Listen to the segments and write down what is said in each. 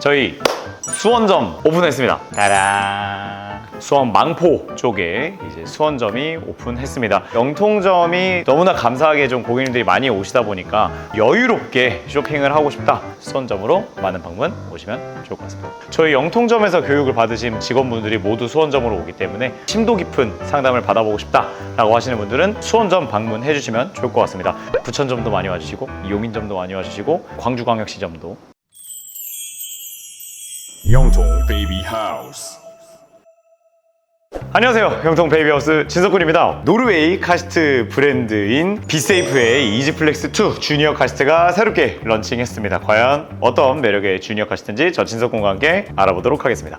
저희 수원점 오픈했습니다. 따란! 수원 망포 쪽에 이제 수원점이 오픈했습니다. 영통점이 너무나 감사하게 좀 고객님들이 많이 오시다 보니까 여유롭게 쇼핑을 하고 싶다. 수원점으로 많은 방문 오시면 좋을 것 같습니다. 저희 영통점에서 교육을 받으신 직원분들이 모두 수원점으로 오기 때문에 심도 깊은 상담을 받아보고 싶다라고 하시는 분들은 수원점 방문해 주시면 좋을 것 같습니다. 부천점도 많이 와주시고 용인점도 많이 와주시고 광주광역시점도. 영통 베이비 하우스. 안녕하세요. 영통 베이비하우스 진석군입니다. 노르웨이 카시트 브랜드인 비세이프의 이지플렉스2 주니어 카시트가 새롭게 런칭했습니다. 과연 어떤 매력의 주니어 카시트인지 저 진석군과 함께 알아보도록 하겠습니다.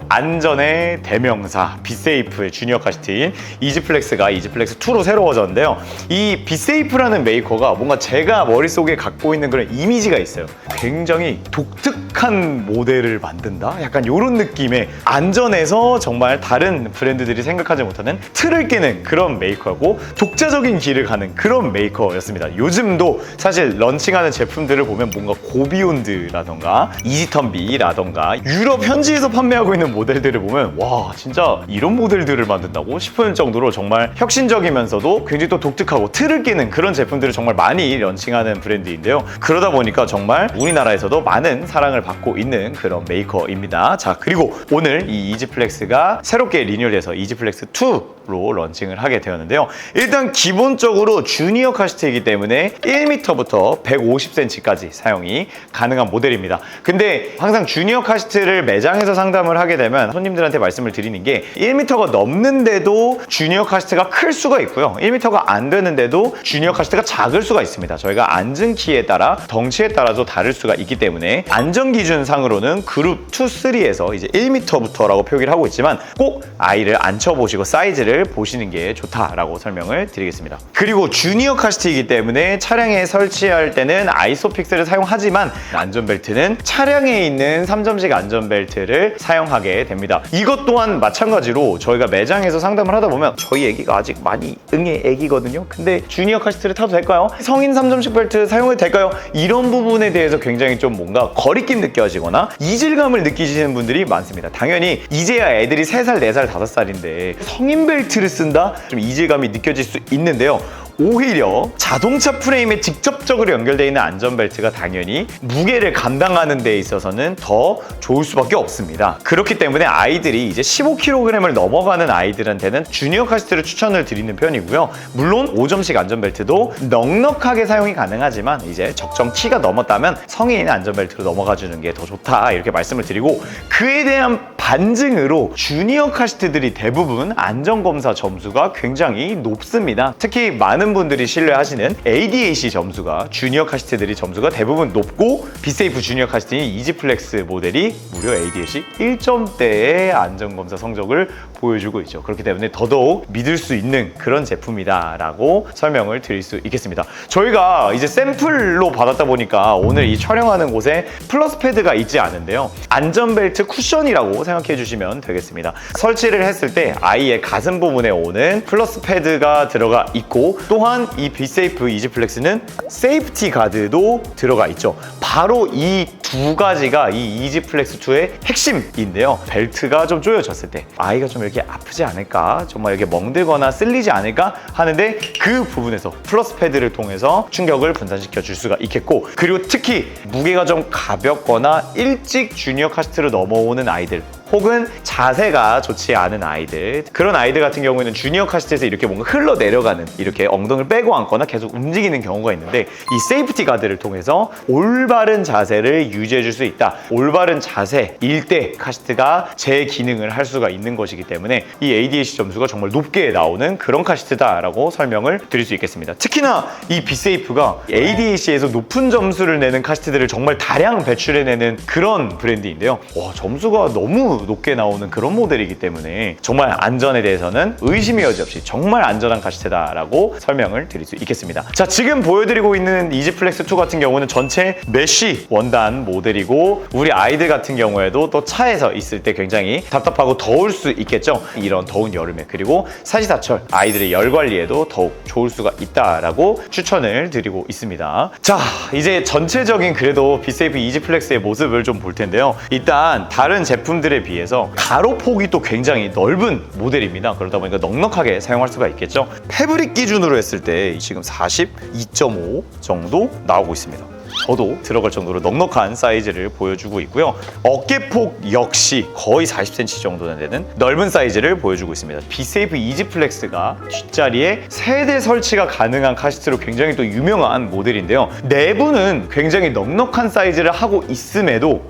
안전의 대명사 비세이프의 주니어 카시트인 이지플렉스가 이지플렉스2로 새로워졌는데요. 이 비세이프라는 메이커가 뭔가 제가 머릿속에 갖고 있는 그런 이미지가 있어요. 굉장히 독특한 모델을 만든다? 약간 이런 느낌의 안전에서 정말 다른 브랜드들이 생각하지 못하는 틀을 깨는 그런 메이커고 독자적인 길을 가는 그런 메이커였습니다. 요즘도 사실 런칭하는 제품들을 보면 뭔가 고비욘드라던가 이지턴비라던가 유럽 현지에서 판매하고 있는 모델들을 보면 와 진짜 이런 모델들을 만든다고 싶은 정도로 정말 혁신적이면서도 굉장히 또 독특하고 틀을 깨는 그런 제품들을 정말 많이 런칭하는 브랜드인데요. 그러다 보니까 정말 우리나라에서도 많은 사랑을 받고 있는 그런 메이커입니다. 자, 그리고 오늘 이 이지플렉스가 새롭게 리뉴얼돼서 이지플렉스2로 런칭을 하게 되었는데요. 일단 기본적으로 주니어 카시트이기 때문에 1m부터 150cm까지 사용이 가능한 모델입니다. 근데 항상 주니어 카시트를 매장에서 상담을 하게 되면 손님들한테 말씀을 드리는 게 1m가 넘는데도 주니어 카시트가 클 수가 있고요. 1m가 안 되는데도 주니어 카시트가 작을 수가 있습니다. 저희가 앉은 키에 따라 덩치에 따라서 다를 수가 있기 때문에 안전 기준상으로는 그룹 2, 3에서 이제 1m부터라고 표기를 하고 있지만 꼭 아이를 앉혀보시고 사이즈를 보시는 게 좋다라고 설명을 드리겠습니다. 그리고 주니어 카시트이기 때문에 차량에 설치할 때는 아이소픽스를 사용하지만 안전벨트는 차량에 있는 3점식 안전벨트를 사용하게 됩니다. 이것 또한 마찬가지로 저희가 매장에서 상담을 하다 보면 저희 애기가 아직 많이 응애 애기거든요. 근데 주니어 카시트를 타도 될까요? 성인 3점식 벨트 사용해도 될까요? 이런 부분에 대해서 굉장히 좀 뭔가 거리낌 느껴지거나 이질감을 느끼시는 분들이 많습니다. 당연히 이제야 애들이 3살, 4살, 5살인데 성인 벨트를 쓴다? 좀 이질감이 느껴질 수 있는데요. 오히려 자동차 프레임에 직접적으로 연결되어 있는 안전벨트가 당연히 무게를 감당하는 데 있어서는 더 좋을 수밖에 없습니다. 그렇기 때문에 아이들이 이제 15kg을 넘어가는 아이들한테는 주니어 카시트를 추천을 드리는 편이고요. 물론 5점식 안전벨트도 넉넉하게 사용이 가능하지만 이제 적정 키가 넘었다면 성인 안전벨트로 넘어가 주는 게 더 좋다 이렇게 말씀을 드리고, 그에 대한 반증으로 주니어 카시트들이 대부분 안전검사 점수가 굉장히 높습니다. 특히 많은 분들이 신뢰하시는 ADAC 점수가 주니어 카시트들이 점수가 대부분 높고, 비세이프 주니어 카시트인 이지플렉스 모델이 무려 ADAC 1점대의 안전검사 성적을 보여주고 있죠. 그렇기 때문에 더더욱 믿을 수 있는 그런 제품이다라고 설명을 드릴 수 있겠습니다. 저희가 이제 샘플로 받았다 보니까 오늘 이 촬영하는 곳에 플러스 패드가 있지 않은데요. 안전벨트 쿠션이라고 생각해 주시면 되겠습니다. 설치를 했을 때 아이의 가슴 부분에 오는 플러스 패드가 들어가 있고, 또한 이 비세이프 이지플렉스는 세이프티 가드도 들어가 있죠. 바로 이 두 가지가 이 이지플렉스2의 핵심인데요. 벨트가 좀 조여졌을 때 아이가 좀 이렇게 아프지 않을까, 정말 이렇게 멍들거나 쓸리지 않을까 하는데 그 부분에서 플러스 패드를 통해서 충격을 분산시켜 줄 수가 있겠고, 그리고 특히 무게가 좀 가볍거나 일찍 주니어 카시트로 넘어오는 아이들, 혹은 자세가 좋지 않은 아이들, 그런 아이들 같은 경우에는 주니어 카시트에서 이렇게 뭔가 흘러내려가는, 이렇게 엉덩이를 빼고 앉거나 계속 움직이는 경우가 있는데, 이 세이프티 가드를 통해서 올바른 자세를 유지해 줄 수 있다. 올바른 자세일 때 카시트가 제 기능을 할 수가 있는 것이기 때문에 이 ADAC 점수가 정말 높게 나오는 그런 카시트다라고 설명을 드릴 수 있겠습니다. 특히나 이 비세이프가 ADAC에서 높은 점수를 내는 카시트들을 정말 다량 배출해내는 그런 브랜드인데요. 와, 점수가 너무 높게 나오는 그런 모델이기 때문에 정말 안전에 대해서는 의심이 여지없이 정말 안전한 카시트다라고 설명을 드릴 수 있겠습니다. 자, 지금 보여드리고 있는 이지플렉스2 같은 경우는 전체 메쉬 원단 모델이고 우리 아이들 같은 경우에도 또 차에서 있을 때 굉장히 답답하고 더울 수 있겠죠. 이런 더운 여름에 그리고 사시사철 아이들의 열 관리에도 더욱 좋을 수가 있다라고 추천을 드리고 있습니다. 자, 이제 전체적인 그래도 비세이프 이지플렉스의 모습을 좀 볼 텐데요. 일단 다른 제품들에 비해서 가로폭이 또 굉장히 넓은 모델입니다. 그러다 보니까 넉넉하게 사용할 수가 있겠죠. 패브릭 기준으로 했을 때 지금 42.5 정도 나오고 있습니다. 저도 들어갈 정도로 넉넉한 사이즈를 보여주고 있고요. 어깨폭 역시 거의 40cm 정도는 되는 넓은 사이즈를 보여주고 있습니다. 비세이프 이지플렉스가 뒷자리에 세대 설치가 가능한 카시트로 굉장히 또 유명한 모델인데요. 내부는 굉장히 넉넉한 사이즈를 하고 있음에도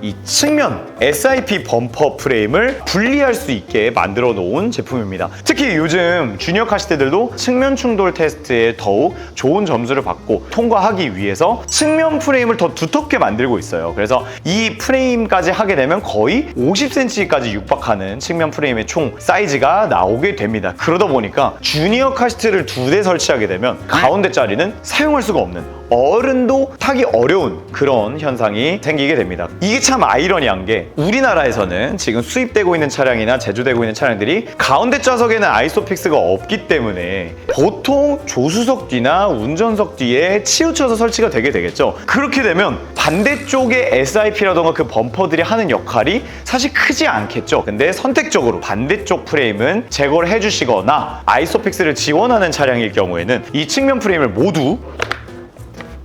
이 측면 SIP 범퍼 프레임을 분리할 수 있게 만들어 놓은 제품입니다. 특히 요즘 주니어 카시트들도 측면 충돌 테스트에 더욱 좋은 점수를 받고 통과하기 위해서 측면 프레임을 더 두텁게 만들고 있어요. 그래서 이 프레임까지 하게 되면 거의 50cm까지 육박하는 측면 프레임의 총 사이즈가 나오게 됩니다. 그러다 보니까 주니어 카시트를 2대 설치하게 되면 가운데 자리는 사용할 수가 없는 어른도 타기 어려운 그런 현상이 생기게 됩니다. 이게 참 아이러니한 게 우리나라에서는 지금 수입되고 있는 차량이나 제조되고 있는 차량들이 가운데 좌석에는 아이소픽스가 없기 때문에 보통 조수석 뒤나 운전석 뒤에 치우쳐서 설치가 되게 되겠죠. 그렇게 되면 반대쪽에 SIP라던가 그 범퍼들이 하는 역할이 사실 크지 않겠죠. 근데 선택적으로 반대쪽 프레임은 제거를 해주시거나 아이소픽스를 지원하는 차량일 경우에는 이 측면 프레임을 모두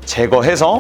제거해서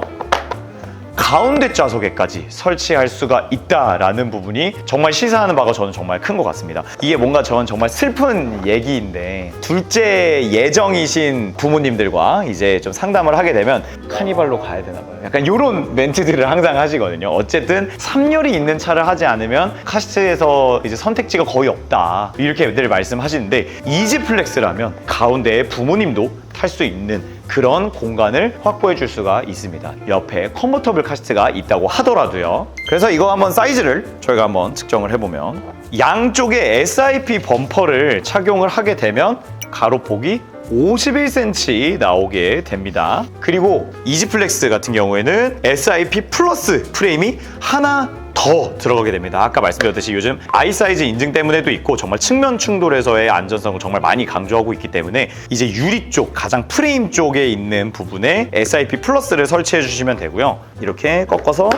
가운데 좌석에까지 설치할 수가 있다라는 부분이 정말 시사하는 바가 저는 정말 큰 것 같습니다. 이게 뭔가 저는 정말 슬픈 얘기인데 둘째 예정이신 부모님들과 이제 좀 상담을 하게 되면 카니발로 가야 되나 봐요. 약간 이런 멘트들을 항상 하시거든요. 어쨌든 3열이 있는 차를 하지 않으면 카시트에서 이제 선택지가 거의 없다 이렇게 늘 말씀하시는데 이지플렉스라면 가운데에 부모님도 탈 수 있는 그런 공간을 확보해 줄 수가 있습니다. 옆에 컨버터블 카시트가 있다고 하더라도요. 그래서 이거 한번 사이즈를 저희가 한번 측정을 해보면 양쪽에 SIP 범퍼를 착용을 하게 되면 가로폭이 51cm 나오게 됩니다. 그리고 이지플렉스 같은 경우에는 SIP 플러스 프레임이 하나 더 들어가게 됩니다. 아까 말씀드렸듯이 요즘 I 사이즈 인증 때문에도 있고 정말 측면 충돌에서의 안전성을 정말 많이 강조하고 있기 때문에 이제 유리 쪽 가장 프레임 쪽에 있는 부분에 SIP 플러스를 설치해 주시면 되고요. 이렇게 꺾어서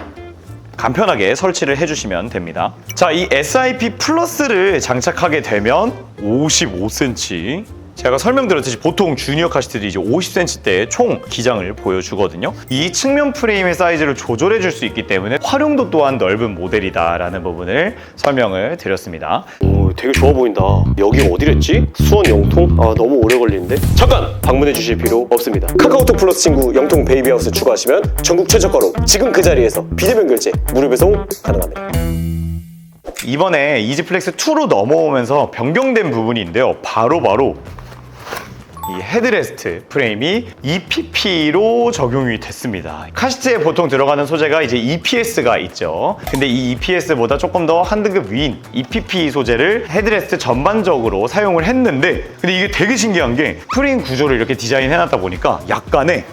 간편하게 설치를 해주시면 됩니다. 자, 이 SIP 플러스를 장착하게 되면 55cm 제가 설명드렸듯이 보통 주니어 카시트들이 이제 50cm대의 총 기장을 보여주거든요. 이 측면 프레임의 사이즈를 조절해 줄 수 있기 때문에 활용도 또한 넓은 모델이다라는 부분을 설명을 드렸습니다. 오, 되게 좋아 보인다. 여기 어디랬지? 수원 영통? 아, 너무 오래 걸리는데? 잠깐! 방문해 주실 필요 없습니다. 카카오톡 플러스 친구 영통 베이비하우스 추가하시면 전국 최저가로 지금 그 자리에서 비대면 결제, 무료 배송 가능합니다. 이번에 이지플렉스2로 넘어오면서 변경된 부분인데요. 바로 이 헤드레스트 프레임이 EPP로 적용이 됐습니다. 카시트에 보통 들어가는 소재가 이제 EPS가 있죠. 근데 이 EPS보다 조금 더 한 등급 위인 EPP 소재를 헤드레스트 전반적으로 사용을 했는데 근데 이게 되게 신기한 게 프레임 구조를 이렇게 디자인해놨다 보니까 약간의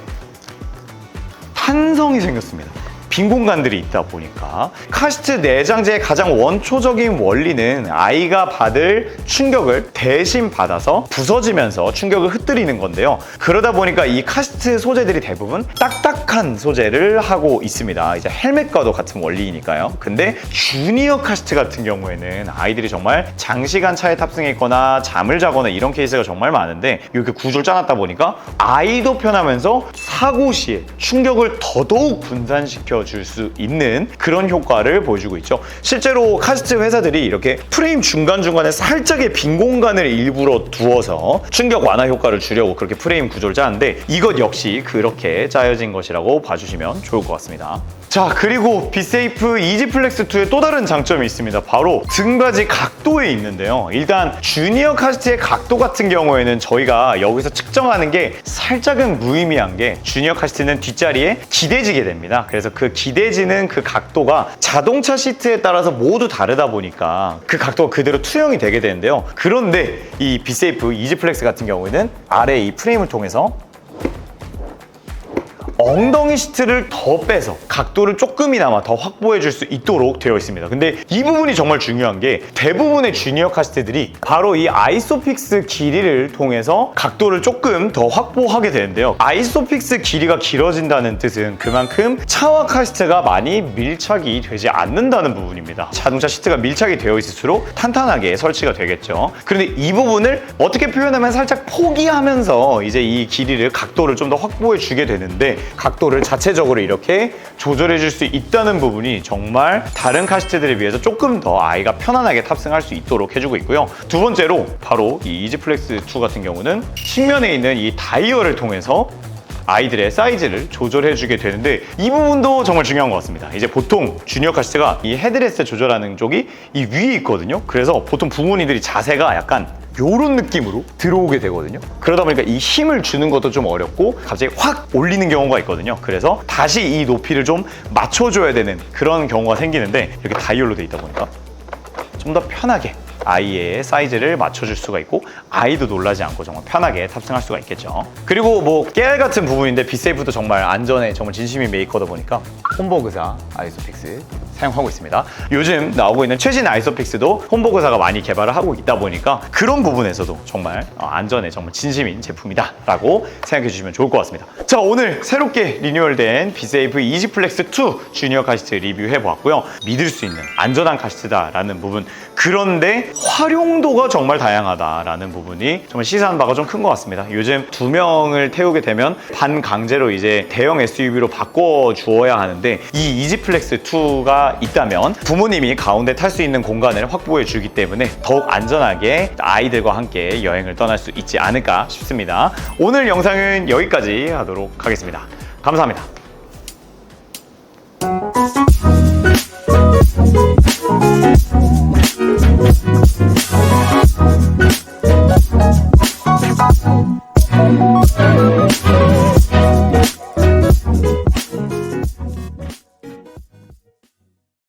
탄성이 생겼습니다. 빈 공간들이 있다 보니까 카시트 내장재의 가장 원초적인 원리는 아이가 받을 충격을 대신 받아서 부서지면서 충격을 흩뜨리는 건데요. 그러다 보니까 이 카시트 소재들이 대부분 딱딱한 소재를 하고 있습니다. 이제 헬멧과도 같은 원리이니까요. 근데 주니어 카시트 같은 경우에는 아이들이 정말 장시간 차에 탑승했거나 잠을 자거나 이런 케이스가 정말 많은데 이렇게 구조를 짜놨다 보니까 아이도 편하면서 사고 시에 충격을 더더욱 분산시켜 줄 수 있는 그런 효과를 보여주고 있죠. 실제로 카시트 회사들이 이렇게 프레임 중간중간에 살짝의 빈 공간을 일부러 두어서 충격 완화 효과를 주려고 그렇게 프레임 구조를 짜는데 이것 역시 그렇게 짜여진 것이라고 봐주시면 좋을 것 같습니다. 자, 그리고 비세이프 이지플렉스2의 또 다른 장점이 있습니다. 바로 등받이 각도에 있는데요. 일단 주니어 카시트의 각도 같은 경우에는 저희가 여기서 측정하는 게 살짝은 무의미한 게 주니어 카시트는 뒷자리에 기대지게 됩니다. 그래서 그 기대지는 그 각도가 자동차 시트에 따라서 모두 다르다 보니까 그 각도가 그대로 투영이 되게 되는데요. 그런데 이 비세이프 이지플렉스 같은 경우에는 아래 이 프레임을 통해서 엉덩이 시트를 더 빼서 각도를 조금이나마 더 확보해 줄 수 있도록 되어 있습니다. 근데 이 부분이 정말 중요한 게 대부분의 주니어 카시트들이 바로 이 아이소픽스 길이를 통해서 각도를 조금 더 확보하게 되는데요. 아이소픽스 길이가 길어진다는 뜻은 그만큼 차와 카시트가 많이 밀착이 되지 않는다는 부분입니다. 자동차 시트가 밀착이 되어 있을수록 탄탄하게 설치가 되겠죠. 그런데 이 부분을 어떻게 표현하면 살짝 포기하면서 이제 이 길이를 각도를 좀 더 확보해 주게 되는데 각도를 자체적으로 이렇게 조절해 줄 수 있다는 부분이 정말 다른 카시트들에 비해서 조금 더 아이가 편안하게 탑승할 수 있도록 해주고 있고요. 두 번째로 바로 이 이지플렉스2 같은 경우는 측면에 있는 이 다이얼을 통해서 아이들의 사이즈를 조절해주게 되는데 이 부분도 정말 중요한 것 같습니다. 이제 보통 주니어 카시트가 이 헤드레스트 조절하는 쪽이 이 위에 있거든요. 그래서 보통 부모님들이 자세가 약간 요런 느낌으로 들어오게 되거든요. 그러다 보니까 이 힘을 주는 것도 좀 어렵고 갑자기 확 올리는 경우가 있거든요. 그래서 다시 이 높이를 좀 맞춰줘야 되는 그런 경우가 생기는데 이렇게 다이얼로 돼 있다 보니까 좀 더 편하게 아이의 사이즈를 맞춰줄 수가 있고 아이도 놀라지 않고 정말 편하게 탑승할 수가 있겠죠. 그리고 뭐 깨알 같은 부분인데 비세이프도 정말 안전에 정말 진심인 메이커다 보니까 홈버그사 아이소픽스 사용하고 있습니다. 요즘 나오고 있는 최신 아이소픽스도 홈버그사가 많이 개발을 하고 있다 보니까 그런 부분에서도 정말 안전에 정말 진심인 제품이다 라고 생각해 주시면 좋을 것 같습니다. 자, 오늘 새롭게 리뉴얼된 비세이프 이지플렉스2 주니어 카시트 리뷰해 보았고요. 믿을 수 있는 안전한 카시트다라는 부분, 그런데 활용도가 정말 다양하다라는 부분이 정말 시사한 바가 좀 큰 것 같습니다. 요즘 2명을 태우게 되면 반강제로 이제 대형 SUV로 바꿔 주어야 하는데 이 이지플렉스2가 있다면 부모님이 가운데 탈 수 있는 공간을 확보해 주기 때문에 더욱 안전하게 아이들과 함께 여행을 떠날 수 있지 않을까 싶습니다. 오늘 영상은 여기까지 하도록 하겠습니다. 감사합니다.